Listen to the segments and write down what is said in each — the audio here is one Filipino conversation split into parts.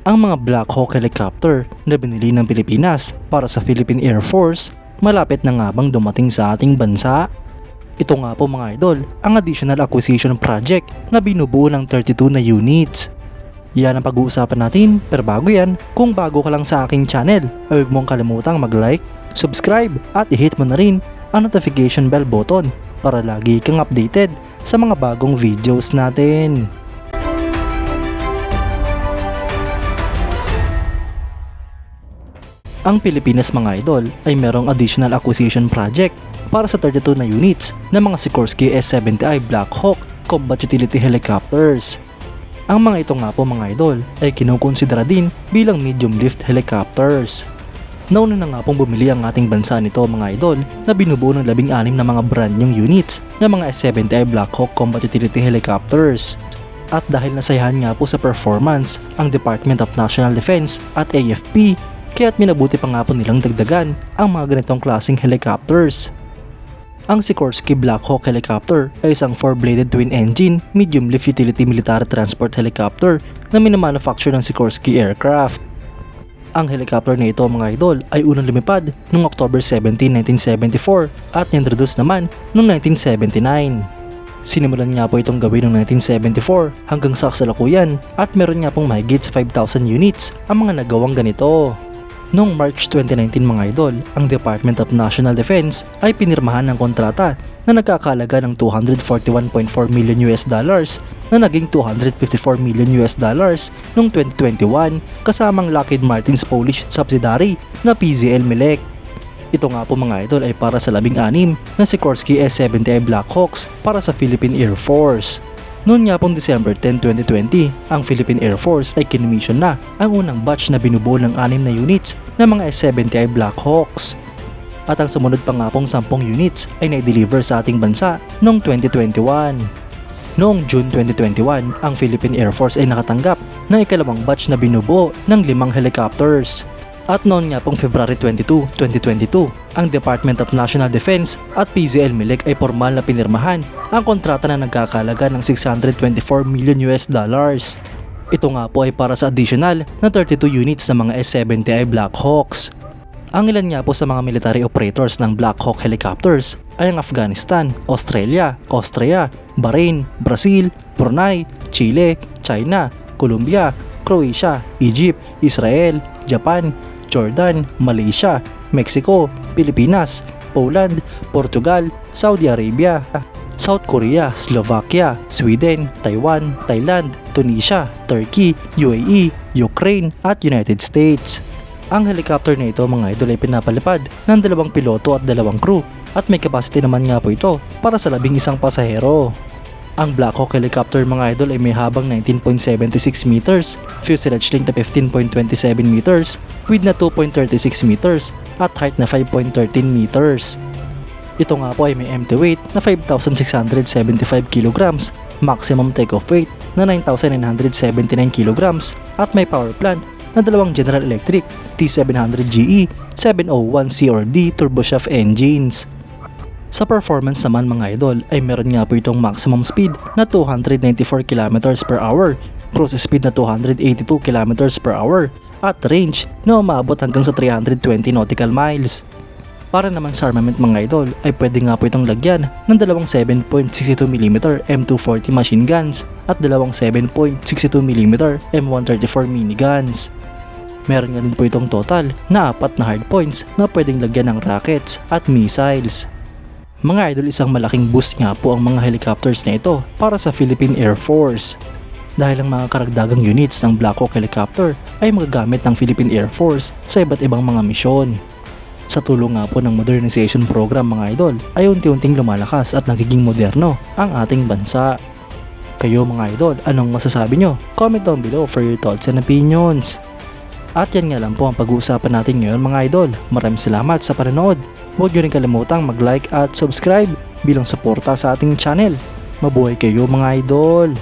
Ang mga Black Hawk helicopter na binili ng Pilipinas para sa Philippine Air Force malapit na nga bang dumating sa ating bansa? Ito nga po mga idol, ang additional acquisition project na binubuo ng 32 na units. Yan ang pag-uusapan natin, pero bago yan, kung bago ka lang sa aking channel, ay huwag mong kalimutang mag-like, subscribe at i-hit mo na rin ang notification bell button para lagi kang updated sa mga bagong videos natin. Ang Pilipinas mga idol ay merong additional acquisition project para sa 32 na units ng mga Sikorsky S-70i Black Hawk Combat Utility Helicopters. Ang mga ito nga po mga idol ay kinukonsidera din bilang medium lift helicopters. Nauna na nga pong bumili ang ating bansa nito mga idol na binubuo ng 16 na mga brand new units ng mga S-70i Black Hawk Combat Utility Helicopters. At dahil nasayahan nga po sa performance ang Department of National Defense at AFP, kaya't minabuti pa nga po nilang dagdagan ang mga ganitong klaseng helicopters. Ang Sikorsky Black Hawk helicopter ay isang 4-bladed twin-engine medium-lift utility military transport helicopter na minamanufacture ng Sikorsky Aircraft. Ang helicopter na ito mga idol ay unang lumipad noong October 17, 1974 at introduce naman noong 1979. Sinimulan nga po itong gawin noong 1974 hanggang sa kasalukuyan at meron nga pong mahigit sa 5,000 units ang mga nagawang ganito. Noong March 2019 mga idol, ang Department of National Defense ay pinirmahan ng kontrata na nagkakalaga ng $241.4 million na naging $254 million noong 2021 kasamang Lockheed Martin's Polish subsidiary na PZL Milek. Ito nga po mga idol ay para sa 16 na Sikorsky S-70i Black Hawks para sa Philippine Air Force. Noon nga pong December 10, 2020, ang Philippine Air Force ay kinomisyon na ang unang batch na binubuo ng 6 na units ng mga S-70i Black Hawks. At ang sumunod pa nga pong 10 units ay na-deliver sa ating bansa noong 2021. Noong June 2021, ang Philippine Air Force ay nakatanggap ng ikalawang batch na binubuo ng 5 helicopters. At noon nga pong February 22, 2022, ang Department of National Defense at PZL Milek ay formal na pinirmahan ang kontrata na nagkakalaga ng $624 million. Ito nga po ay para sa additional na 32 units ng mga S-70i Black Hawks. Ang ilan nga po sa mga military operators ng Black Hawk helicopters ay ang Afghanistan, Australia, Austria, Bahrain, Brazil, Brunei, Chile, China, Colombia, Croatia, Egypt, Israel, Japan, Jordan, Malaysia, Mexico, Pilipinas, Poland, Portugal, Saudi Arabia, South Korea, Slovakia, Sweden, Taiwan, Thailand, Tunisia, Turkey, UAE, Ukraine at United States. Ang helicopter na ito mga idol ay pinapalipad ng 2 piloto at 2 crew at may capacity naman nga po ito para sa 11 pasahero. Ang Black Hawk helicopter mga idol ay may habang 19.76 meters, fuselage length na 15.27 meters, width na 2.36 meters at height na 5.13 meters. Ito nga po ay may empty weight na 5,675 kilograms, maximum takeoff weight na 9,979 kilograms at may power plant na 2 General Electric T700GE 701C or D turboshaft engines. Sa performance naman mga idol ay meron nga po itong maximum speed na 294 km per hour, cruise speed na 282 km per hour at range na umabot hanggang sa 320 nautical miles. Para naman sa armament mga idol ay pwede nga po itong lagyan ng 2 7.62mm M240 machine guns at 2 7.62mm M134 miniguns. Meron nga din po itong total na 4 na hardpoints na pwedeng lagyan ng rockets at missiles. Mga idol, isang malaking boost nga po ang mga helicopters na ito para sa Philippine Air Force. Dahil ang mga karagdagang units ng Black Hawk helicopter ay magagamit ng Philippine Air Force sa iba't ibang mga misyon. Sa tulong nga po ng modernization program mga idol ay unti-unting lumalakas at nagiging moderno ang ating bansa. Kayo mga idol, anong masasabi nyo? Comment down below for your thoughts and opinions. At yan nga lang po ang pag-uusapan natin ngayon mga idol. Maraming salamat sa panonood. Huwag nyo rin kalimutang mag-like at subscribe bilang suporta sa ating channel. Mabuhay kayo mga idol!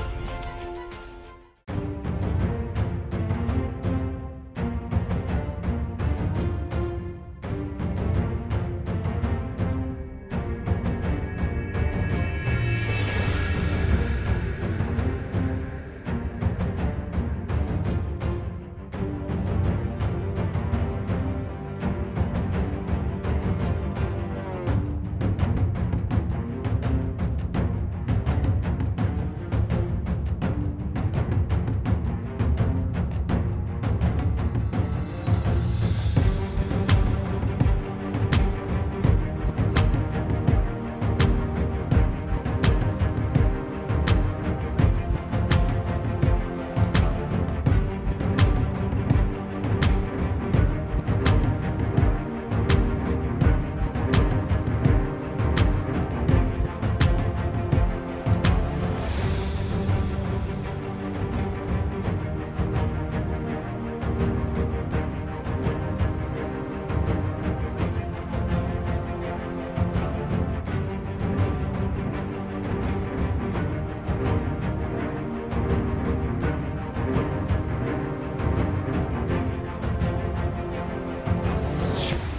Shoot.